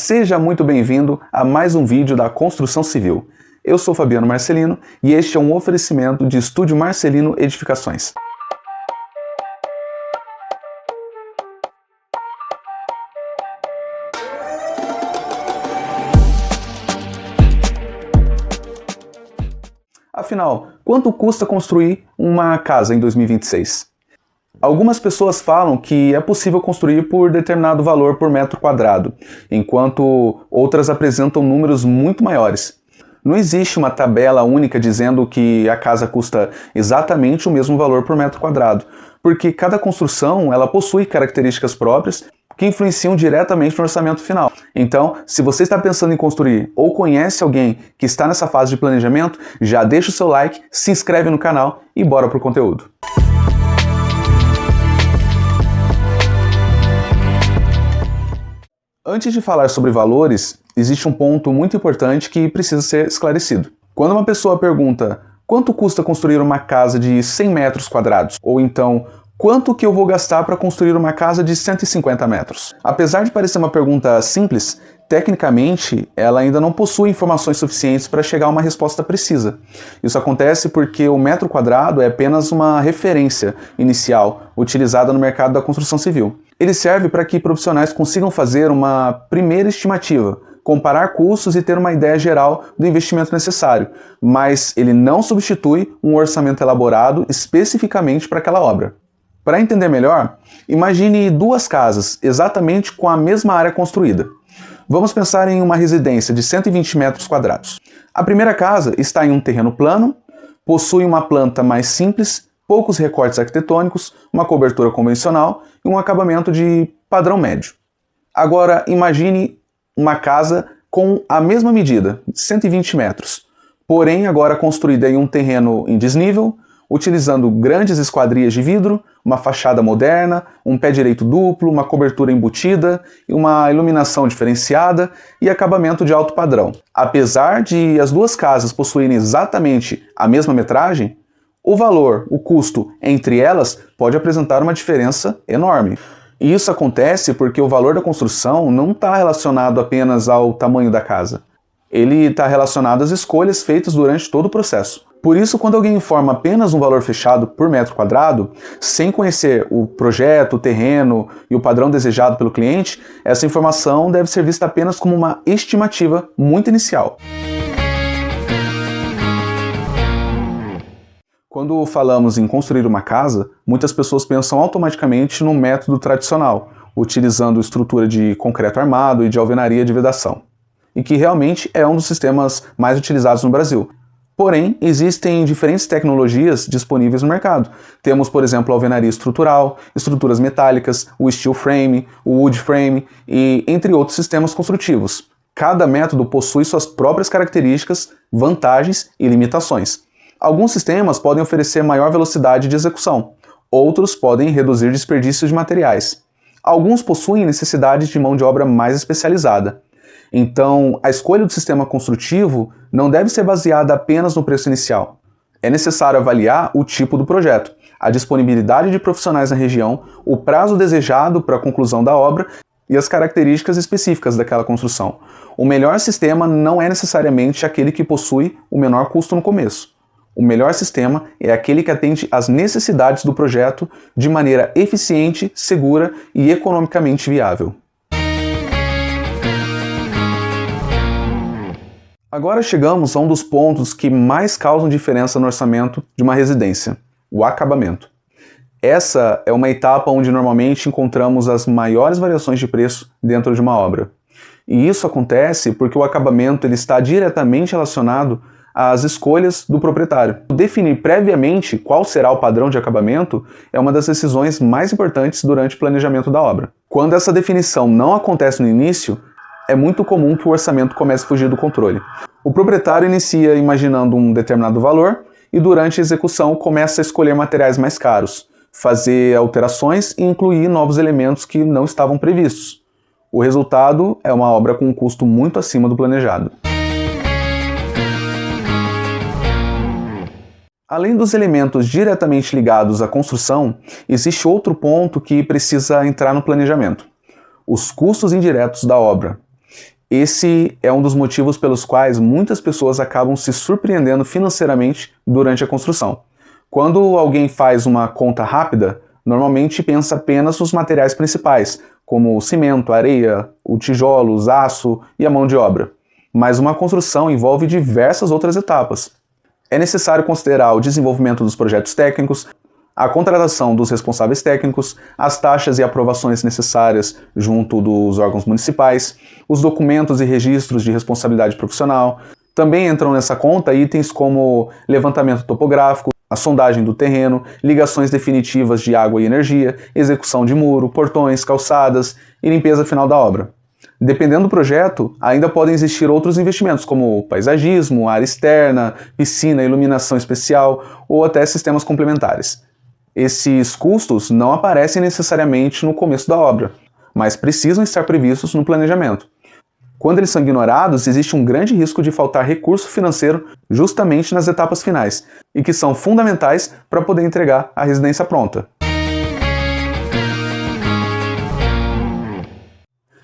seja muito bem-vindo a mais um vídeo da Construção Civil. Eu sou Fabiano Marcelino e este é um oferecimento de Estúdio Marcelino Edificações. Afinal, quanto custa construir uma casa em 2026? Algumas pessoas falam que é possível construir por determinado valor por metro quadrado, enquanto outras apresentam números muito maiores. Não existe uma tabela única dizendo que a casa custa exatamente o mesmo valor por metro quadrado, porque cada construção ela possui características próprias que influenciam diretamente no orçamento final. Então, se você está pensando em construir ou conhece alguém que está nessa fase de planejamento, já deixa o seu like, se inscreve no canal e bora pro conteúdo. Antes de falar sobre valores, existe um ponto muito importante que precisa ser esclarecido. Quando uma pessoa pergunta quanto custa construir uma casa de 100 metros quadrados, ou então quanto que eu vou gastar para construir uma casa de 150 metros? Apesar de parecer uma pergunta simples, tecnicamente ela ainda não possui informações suficientes para chegar a uma resposta precisa. Isso acontece porque o metro quadrado é apenas uma referência inicial utilizada no mercado da construção civil. Ele serve para que profissionais consigam fazer uma primeira estimativa, comparar custos e ter uma ideia geral do investimento necessário, mas ele não substitui um orçamento elaborado especificamente para aquela obra. Para entender melhor, imagine duas casas exatamente com a mesma área construída. Vamos pensar em uma residência de 120 metros quadrados. A primeira casa está em um terreno plano, possui uma planta mais simples, poucos recortes arquitetônicos, uma cobertura convencional e um acabamento de padrão médio. Agora imagine uma casa com a mesma medida, 120 metros, porém agora construída em um terreno em desnível, utilizando grandes esquadrias de vidro, uma fachada moderna, um pé direito duplo, uma cobertura embutida, uma iluminação diferenciada e acabamento de alto padrão. Apesar de as duas casas possuírem exatamente a mesma metragem, o valor, o custo entre elas pode apresentar uma diferença enorme. E isso acontece porque o valor da construção não está relacionado apenas ao tamanho da casa. Ele está relacionado às escolhas feitas durante todo o processo. Por isso, quando alguém informa apenas um valor fechado por metro quadrado, sem conhecer o projeto, o terreno e o padrão desejado pelo cliente, essa informação deve ser vista apenas como uma estimativa muito inicial. Quando falamos em construir uma casa, muitas pessoas pensam automaticamente no método tradicional, utilizando estrutura de concreto armado e de alvenaria de vedação, e que realmente é um dos sistemas mais utilizados no Brasil. Porém, existem diferentes tecnologias disponíveis no mercado. Temos, por exemplo, a alvenaria estrutural, estruturas metálicas, o steel frame, o wood frame e entre outros sistemas construtivos. Cada método possui suas próprias características, vantagens e limitações. Alguns sistemas podem oferecer maior velocidade de execução, outros podem reduzir desperdício de materiais. Alguns possuem necessidade de mão de obra mais especializada. Então, a escolha do sistema construtivo não deve ser baseada apenas no preço inicial. É necessário avaliar o tipo do projeto, a disponibilidade de profissionais na região, o prazo desejado para a conclusão da obra e as características específicas daquela construção. O melhor sistema não é necessariamente aquele que possui o menor custo no começo. O melhor sistema é aquele que atende às necessidades do projeto de maneira eficiente, segura e economicamente viável. Agora chegamos a um dos pontos que mais causam diferença no orçamento de uma residência, o acabamento. Essa é uma etapa onde normalmente encontramos as maiores variações de preço dentro de uma obra. E isso acontece porque o acabamento ele está diretamente relacionado às escolhas do proprietário. Definir previamente qual será o padrão de acabamento é uma das decisões mais importantes durante o planejamento da obra. Quando essa definição não acontece no início, é muito comum que o orçamento comece a fugir do controle. O proprietário inicia imaginando um determinado valor e durante a execução começa a escolher materiais mais caros, fazer alterações e incluir novos elementos que não estavam previstos. O resultado é uma obra com um custo muito acima do planejado. Além dos elementos diretamente ligados à construção, existe outro ponto que precisa entrar no planejamento: os custos indiretos da obra. Esse é um dos motivos pelos quais muitas pessoas acabam se surpreendendo financeiramente durante a construção. Quando alguém faz uma conta rápida, normalmente pensa apenas nos materiais principais, como o cimento, a areia, o tijolos, aço e a mão de obra. Mas uma construção envolve diversas outras etapas. É necessário considerar o desenvolvimento dos projetos técnicos, a contratação dos responsáveis técnicos, as taxas e aprovações necessárias junto dos órgãos municipais, os documentos e registros de responsabilidade profissional. Também entram nessa conta itens como levantamento topográfico, a sondagem do terreno, ligações definitivas de água e energia, execução de muro, portões, calçadas e limpeza final da obra. Dependendo do projeto, ainda podem existir outros investimentos como paisagismo, área externa, piscina, iluminação especial ou até sistemas complementares. Esses custos não aparecem necessariamente no começo da obra, mas precisam estar previstos no planejamento. Quando eles são ignorados, existe um grande risco de faltar recurso financeiro justamente nas etapas finais, e que são fundamentais para poder entregar a residência pronta.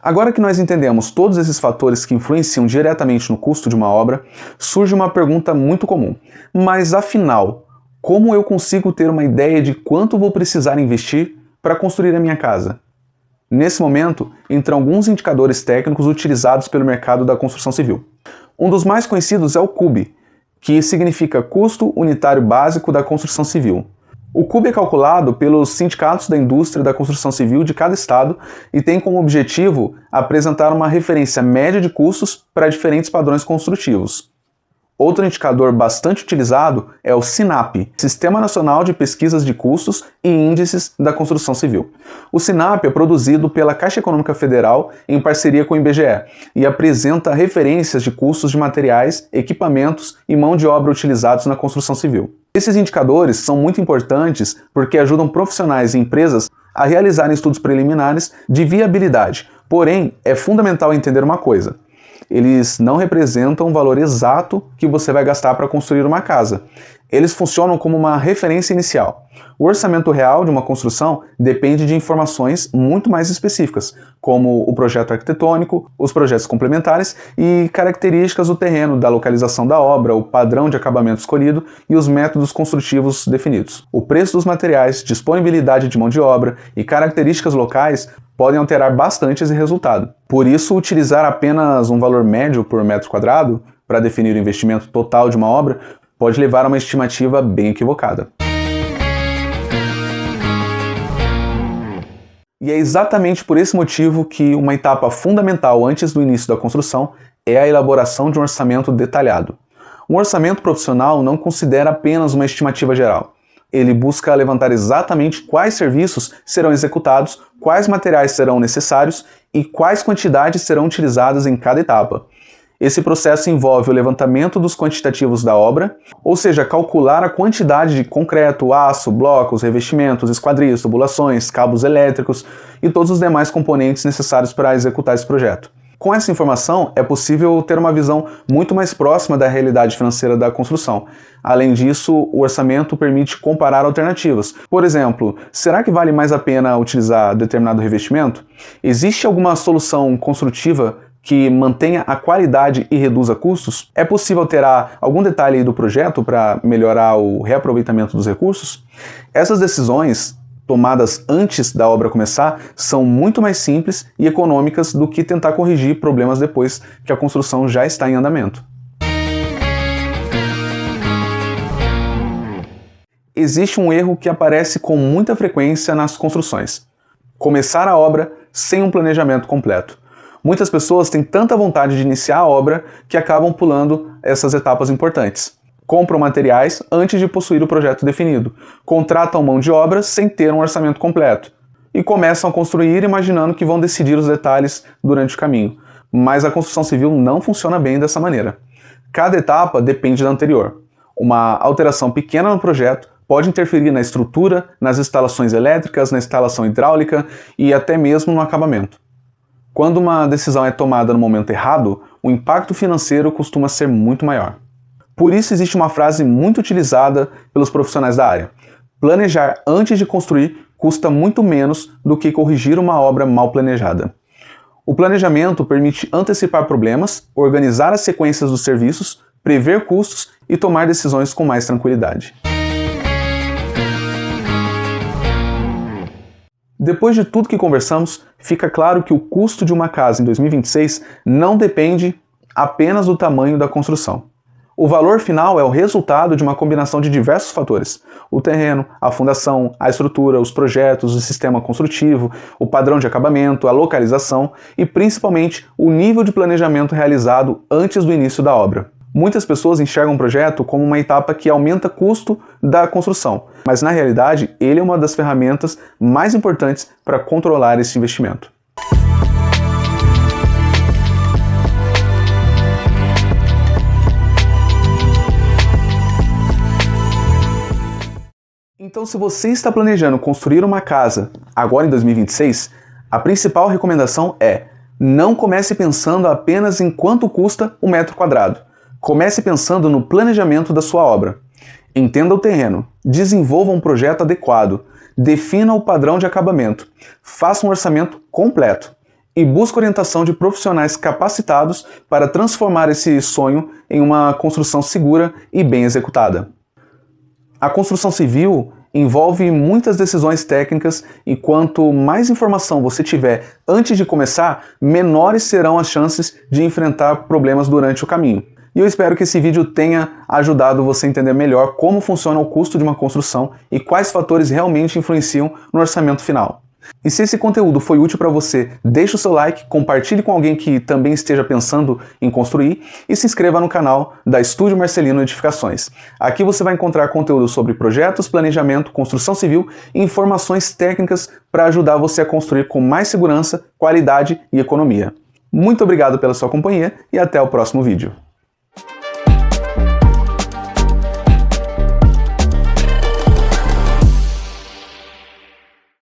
Agora que nós entendemos todos esses fatores que influenciam diretamente no custo de uma obra, surge uma pergunta muito comum. Mas afinal, como eu consigo ter uma ideia de quanto vou precisar investir para construir a minha casa? Nesse momento, entram alguns indicadores técnicos utilizados pelo mercado da construção civil. Um dos mais conhecidos é o CUB, que significa Custo Unitário Básico da Construção Civil. O CUB é calculado pelos sindicatos da indústria da construção civil de cada estado e tem como objetivo apresentar uma referência média de custos para diferentes padrões construtivos. Outro indicador bastante utilizado é o SINAP, Sistema Nacional de Pesquisas de Custos e Índices da Construção Civil. O SINAP é produzido pela Caixa Econômica Federal em parceria com o IBGE e apresenta referências de custos de materiais, equipamentos e mão de obra utilizados na construção civil. Esses indicadores são muito importantes porque ajudam profissionais e empresas a realizarem estudos preliminares de viabilidade. Porém, é fundamental entender uma coisa: eles não representam o valor exato que você vai gastar para construir uma casa. Eles funcionam como uma referência inicial. O orçamento real de uma construção depende de informações muito mais específicas, como o projeto arquitetônico, os projetos complementares e características do terreno, da localização da obra, o padrão de acabamento escolhido e os métodos construtivos definidos. O preço dos materiais, disponibilidade de mão de obra e características locais podem alterar bastante esse resultado. Por isso, utilizar apenas um valor médio por metro quadrado para definir o investimento total de uma obra pode levar a uma estimativa bem equivocada. E é exatamente por esse motivo que uma etapa fundamental antes do início da construção é a elaboração de um orçamento detalhado. Um orçamento profissional não considera apenas uma estimativa geral. Ele busca levantar exatamente quais serviços serão executados, quais materiais serão necessários e quais quantidades serão utilizadas em cada etapa. Esse processo envolve o levantamento dos quantitativos da obra, ou seja, calcular a quantidade de concreto, aço, blocos, revestimentos, esquadrias, tubulações, cabos elétricos e todos os demais componentes necessários para executar esse projeto. Com essa informação, é possível ter uma visão muito mais próxima da realidade financeira da construção. Além disso, o orçamento permite comparar alternativas. Por exemplo, será que vale mais a pena utilizar determinado revestimento? Existe alguma solução construtiva que mantenha a qualidade e reduza custos? É possível alterar algum detalhe do projeto para melhorar o reaproveitamento dos recursos? Essas decisões, tomadas antes da obra começar, são muito mais simples e econômicas do que tentar corrigir problemas depois que a construção já está em andamento. Existe um erro que aparece com muita frequência nas construções: começar a obra sem um planejamento completo. Muitas pessoas têm tanta vontade de iniciar a obra que acabam pulando essas etapas importantes. Compram materiais antes de possuir o projeto definido, contratam mão de obra sem ter um orçamento completo e começam a construir imaginando que vão decidir os detalhes durante o caminho. Mas a construção civil não funciona bem dessa maneira. Cada etapa depende da anterior. Uma alteração pequena no projeto pode interferir na estrutura, nas instalações elétricas, na instalação hidráulica e até mesmo no acabamento. Quando uma decisão é tomada no momento errado, o impacto financeiro costuma ser muito maior. Por isso existe uma frase muito utilizada pelos profissionais da área: planejar antes de construir custa muito menos do que corrigir uma obra mal planejada. O planejamento permite antecipar problemas, organizar as sequências dos serviços, prever custos e tomar decisões com mais tranquilidade. Depois de tudo que conversamos, fica claro que o custo de uma casa em 2026 não depende apenas do tamanho da construção. O valor final é o resultado de uma combinação de diversos fatores: o terreno, a fundação, a estrutura, os projetos, o sistema construtivo, o padrão de acabamento, a localização e, principalmente, o nível de planejamento realizado antes do início da obra. Muitas pessoas enxergam o projeto como uma etapa que aumenta o custo da construção, mas na realidade ele é uma das ferramentas mais importantes para controlar esse investimento. Então, se você está planejando construir uma casa agora em 2026, a principal recomendação é: não comece pensando apenas em quanto custa o metro quadrado. Comece pensando no planejamento da sua obra. Entenda o terreno, desenvolva um projeto adequado, defina o padrão de acabamento, faça um orçamento completo e busque orientação de profissionais capacitados para transformar esse sonho em uma construção segura e bem executada. A construção civil envolve muitas decisões técnicas e quanto mais informação você tiver antes de começar, menores serão as chances de enfrentar problemas durante o caminho. E eu espero que esse vídeo tenha ajudado você a entender melhor como funciona o custo de uma construção e quais fatores realmente influenciam no orçamento final. E se esse conteúdo foi útil para você, deixe o seu like, compartilhe com alguém que também esteja pensando em construir e se inscreva no canal da Estúdio Marcelino Edificações. Aqui você vai encontrar conteúdo sobre projetos, planejamento, construção civil e informações técnicas para ajudar você a construir com mais segurança, qualidade e economia. Muito obrigado pela sua companhia e até o próximo vídeo.